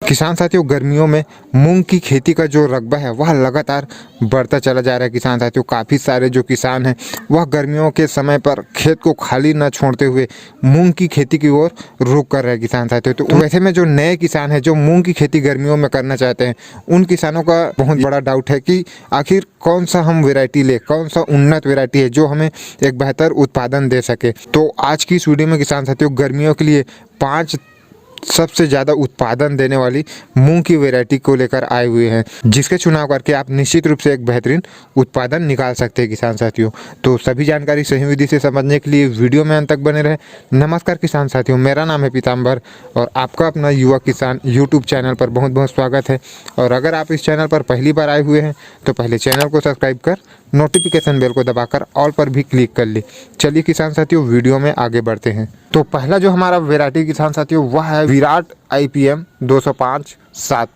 किसान साथियों, गर्मियों में मूंग की खेती का जो रकबा है वह लगातार बढ़ता चला जा रहा है। किसान साथियों, काफ़ी सारे जो किसान हैं वह गर्मियों के समय पर खेत को खाली न छोड़ते हुए मूंग की खेती की ओर रुख कर रहे हैं। किसान साथियों, तो वैसे में जो नए किसान हैं जो मूंग की खेती गर्मियों में करना चाहते हैं, उन किसानों का बहुत बड़ा डाउट है कि आखिर कौन सा हम वैरायटी ले, कौन सा उन्नत वैरायटी है जो हमें एक बेहतर उत्पादन दे सके। तो आज की इस वीडियो में किसान साथियों, गर्मियों के लिए 5 सबसे ज़्यादा उत्पादन देने वाली मूंग की वैरायटी को लेकर आए हुए हैं, जिसके चुनाव करके आप निश्चित रूप से एक बेहतरीन उत्पादन निकाल सकते हैं। किसान साथियों, तो सभी जानकारी सही विधि से समझने के लिए वीडियो में अंत तक बने रहे। नमस्कार किसान साथियों, मेरा नाम है पीताम्बर और आपका अपना युवा किसान यूट्यूब चैनल पर बहुत बहुत स्वागत है। और अगर आप इस चैनल पर पहली बार आए हुए हैं तो पहले चैनल को सब्सक्राइब कर नोटिफिकेशन बेल को दबाकर ऑल पर भी क्लिक कर ली। चलिए किसान साथियों, वीडियो में आगे बढ़ते हैं। तो पहला जो हमारा वैरायटी किसान साथियों वह है विराट IPM 205-7।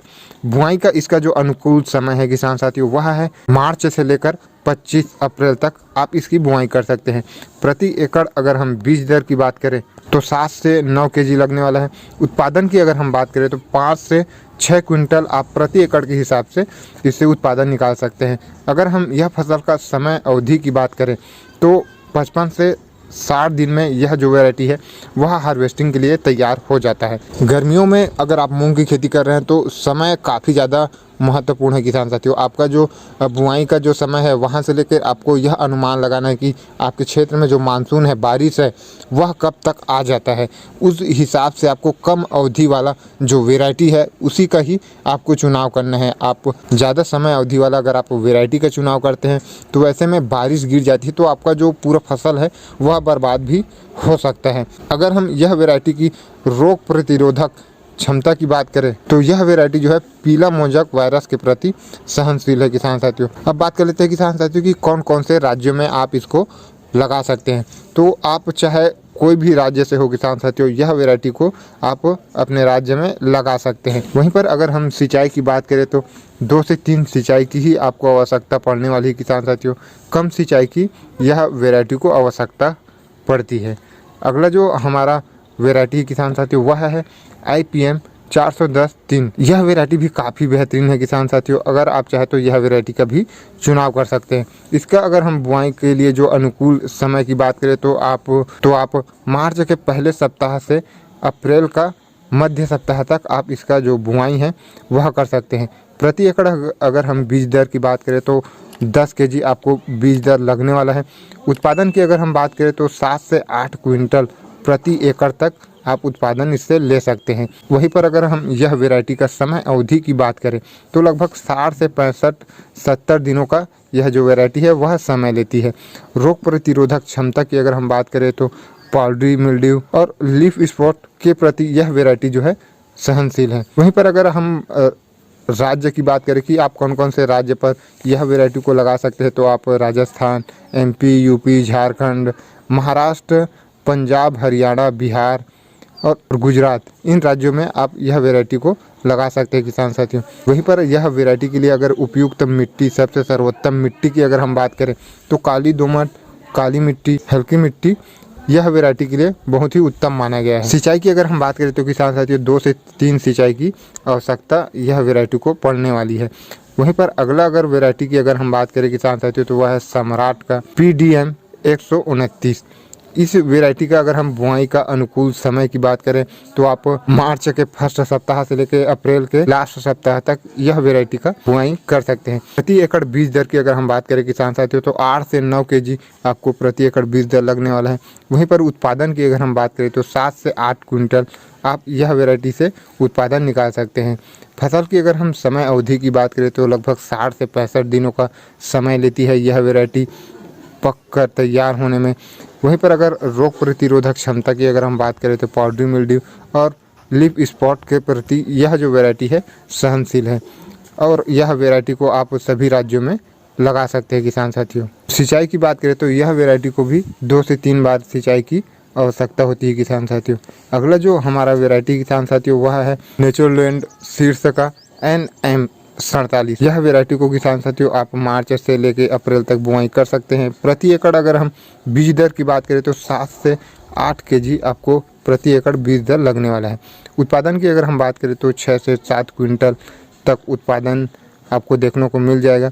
बुआई का इसका जो अनुकूल समय है किसान साथियों वह है मार्च से लेकर 25 अप्रैल तक आप इसकी बुआई कर सकते हैं। प्रति एकड़ अगर हम बीज दर की बात करें तो 7 से 9 kg लगने वाला है। उत्पादन की अगर हम बात करें तो 5 से 6 क्विंटल आप प्रति एकड़ के हिसाब से इससे उत्पादन निकाल सकते हैं। अगर हम यह फसल का समय अवधि की बात करें तो 55 से 60 दिन में यह जो वैरायटी है वह हार्वेस्टिंग के लिए तैयार हो जाता है। गर्मियों में अगर आप मूंग की खेती कर रहे हैं तो समय काफ़ी ज़्यादा महत्वपूर्ण है किसान साथियों। आपका जो बुआई का जो समय है वहाँ से लेकर आपको यह अनुमान लगाना है कि आपके क्षेत्र में जो मानसून है, बारिश है, वह कब तक आ जाता है। उस हिसाब से आपको कम अवधि वाला जो वैरायटी है उसी का ही आपको चुनाव करना है। आप ज़्यादा समय अवधि वाला अगर आप वैरायटी का चुनाव करते हैं तो वैसे में बारिश गिर जाती है तो आपका जो पूरा फसल है वह बर्बाद भी हो सकता है। अगर हम यह वैरायटी की रोग प्रतिरोधक क्षमता की बात करें तो यह वैरायटी जो है पीला मोजक वायरस के प्रति सहनशील है। किसान साथियों, अब बात कर लेते हैं किसान साथियों कि कौन कौन से राज्यों में आप इसको लगा सकते हैं। तो आप चाहे कोई भी राज्य से हो किसान साथियों, यह वैरायटी को आप अपने राज्य में लगा सकते हैं। वहीं पर अगर हम सिंचाई की बात करें तो 2 से 3 सिंचाई की ही आपको आवश्यकता पड़ने वाली है किसान साथियों। कम सिंचाई की यह वैरायटी को आवश्यकता पड़ती है। अगला जो हमारा वैरायटी किसान साथियों वह है IPM 410-3। यह वैरायटी भी काफ़ी बेहतरीन है किसान साथियों। अगर आप चाहे तो यह वैरायटी का भी चुनाव कर सकते हैं। इसका अगर हम बुआई के लिए जो अनुकूल समय की बात करें तो आप मार्च के पहले सप्ताह से अप्रैल का मध्य सप्ताह तक आप इसका जो बुआई है वह कर सकते हैं। प्रति एकड़ अगर हम बीज दर की बात करें तो 10 kg आपको बीज दर लगने वाला है। उत्पादन की अगर हम बात करें तो 7 से 8 क्विंटल प्रति एकड़ तक आप उत्पादन इससे ले सकते हैं। वहीं पर अगर हम यह वैरायटी का समय अवधि की बात करें तो लगभग 60 से 65-70 दिनों का यह जो वैरायटी है वह समय लेती है। रोग प्रतिरोधक क्षमता की अगर हम बात करें तो पाउडरी मिल्ड्यू और लीफ स्पॉट के प्रति यह वैरायटी जो है सहनशील है। वहीं पर अगर हम राज्य की बात करें कि आप कौन कौन से राज्य पर यह वैरायटी को लगा सकते हैं तो आप राजस्थान, MP, UP, झारखंड, महाराष्ट्र, पंजाब, हरियाणा, बिहार और गुजरात, इन राज्यों में आप यह वैरायटी को लगा सकते हैं किसान साथियों। वहीं पर यह वैरायटी के लिए अगर उपयुक्त मिट्टी, सबसे सर्वोत्तम मिट्टी की अगर हम बात करें तो काली दोमट, काली मिट्टी, हल्की मिट्टी यह वैरायटी के लिए बहुत ही उत्तम माना गया है। सिंचाई की अगर हम बात करें तो किसान साथियों 2 से 3 सिंचाई की आवश्यकता यह वैरायटी को पड़ने वाली है। वहीं पर अगला अगर वैरायटी की अगर हम बात करें किसान साथियों तो वह है सम्राट का PDM 129। इस वैरायटी का अगर हम बुआई का अनुकूल समय की बात करें तो आप मार्च के फर्स्ट सप्ताह से लेकर अप्रैल के लास्ट सप्ताह तक यह वैरायटी का बुआई कर सकते हैं। प्रति एकड़ बीज दर की अगर हम बात करें किसान साथियों तो 8 से 9 kg आपको प्रति एकड़ बीज दर लगने वाला है। वहीं पर उत्पादन की अगर हम बात करें तो 7 से 8 क्विंटल आप यह वैरायटी से उत्पादन निकाल सकते हैं। फसल की अगर हम समय अवधि की बात करें तो लगभग 60 से 65 दिनों का समय लेती है यह वैरायटी पक कर तैयार होने में। वहीं पर अगर रोग प्रतिरोधक क्षमता की अगर हम बात करें तो पाउडरी मिल्ड्यू और लीफ स्पॉट के प्रति यह जो वैरायटी है सहनशील है और यह वैरायटी को आप सभी राज्यों में लगा सकते हैं किसान साथियों। सिंचाई की बात करें तो यह वैरायटी को भी 2 से 3 बार सिंचाई की आवश्यकता होती है किसान साथियों। अगला जो हमारा वैरायटी किसान साथियों वह है नेचरलैंड सीड्स का NM 47। यह वैरायटी को किसान साथियों आप मार्च से लेकर अप्रैल तक बुआई कर सकते हैं। प्रति एकड़ अगर हम बीज दर की बात करें तो 7 से 8 kg आपको प्रति एकड़ बीज दर लगने वाला है। उत्पादन की अगर हम बात करें तो 6 से 7 क्विंटल तक उत्पादन आपको देखने को मिल जाएगा।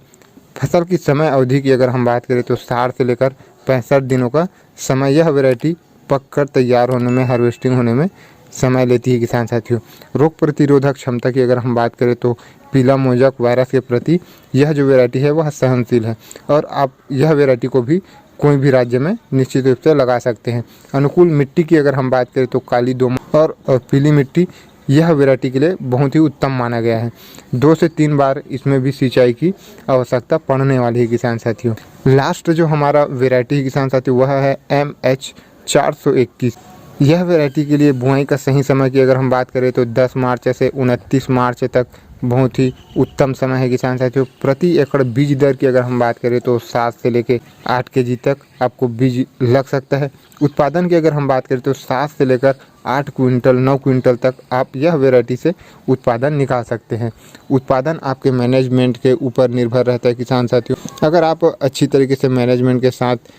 फसल की समय अवधि की अगर हम बात करें तो 60 से लेकर 65 दिनों का समय यह वैरायटी पककर तैयार होने में, हार्वेस्टिंग होने में समय लेती है किसान साथियों। रोग प्रतिरोधक क्षमता की अगर हम बात करें तो पीला मोजक वायरस के प्रति यह जो वैरायटी है वह सहनशील है और आप यह वैरायटी को भी कोई भी राज्य में निश्चित रूप से लगा सकते हैं। अनुकूल मिट्टी की अगर हम बात करें तो काली दोमट और पीली मिट्टी यह वैरायटी के लिए बहुत ही उत्तम माना गया है। 2 से 3 बार इसमें भी सिंचाई की आवश्यकता पड़ने वाली है किसान साथियों। लास्ट जो हमारा वैरायटी है किसान साथियों वह है MH 421। यह वैरायटी के लिए बुआई का सही समय की अगर हम बात करें तो 10 मार्च से 29 मार्च तक बहुत ही उत्तम समय है किसान साथियों। प्रति एकड़ बीज दर की अगर हम बात करें तो 7 से लेकर 8 kg तक आपको बीज लग सकता है। उत्पादन की अगर हम बात करें तो 7 से लेकर 8 क्विंटल 9 क्विंटल तक आप यह वैरायटी से उत्पादन निकाल सकते हैं। उत्पादन आपके मैनेजमेंट के ऊपर निर्भर रहता है किसान साथियों। अगर आप अच्छी तरीके से मैनेजमेंट के साथ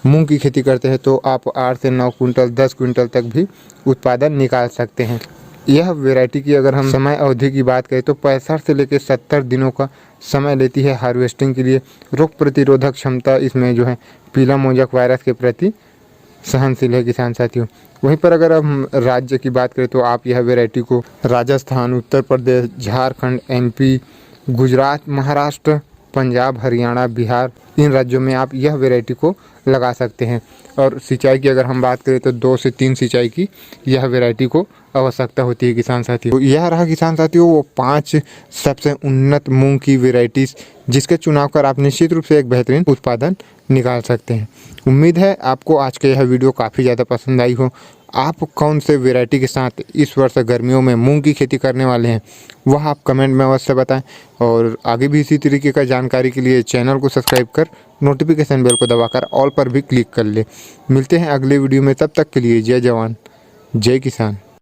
मूंग की खेती करते हैं तो आप 8 से 9 क्विंटल 10 क्विंटल तक भी उत्पादन निकाल सकते हैं। यह वैरायटी की अगर हम समय अवधि की बात करें तो 65 से लेकर 70 दिनों का समय लेती है हार्वेस्टिंग के लिए। रोग प्रतिरोधक क्षमता इसमें जो है पीला मोजक वायरस के प्रति सहनशील है किसान साथियों। वहीं पर अगर हम राज्य की बात करें तो आप यह वैरायटी को राजस्थान, उत्तर प्रदेश, झारखंड, MP, गुजरात, महाराष्ट्र, पंजाब, हरियाणा, बिहार, इन राज्यों में आप यह वैरायटी को लगा सकते हैं। और सिंचाई की अगर हम बात करें तो 2 से 3 सिंचाई की यह वैरायटी को आवश्यकता होती है किसान साथियों। तो यह रहा किसान साथियों वो 5 सबसे उन्नत मूंग की वैरायटीज़ जिसके चुनाव कर आप निश्चित रूप से एक बेहतरीन उत्पादन निकाल सकते हैं। उम्मीद है आपको आज का यह वीडियो काफ़ी ज़्यादा पसंद आई हो। आप कौन से वैरायटी के साथ इस वर्ष गर्मियों में मूंग की खेती करने वाले हैं वह आप कमेंट में अवश्य बताएं। और आगे भी इसी तरीके का जानकारी के लिए चैनल को सब्सक्राइब कर नोटिफिकेशन बेल को दबाकर ऑल पर भी क्लिक कर ले। मिलते हैं अगले वीडियो में, तब तक के लिए जय जवान जय किसान।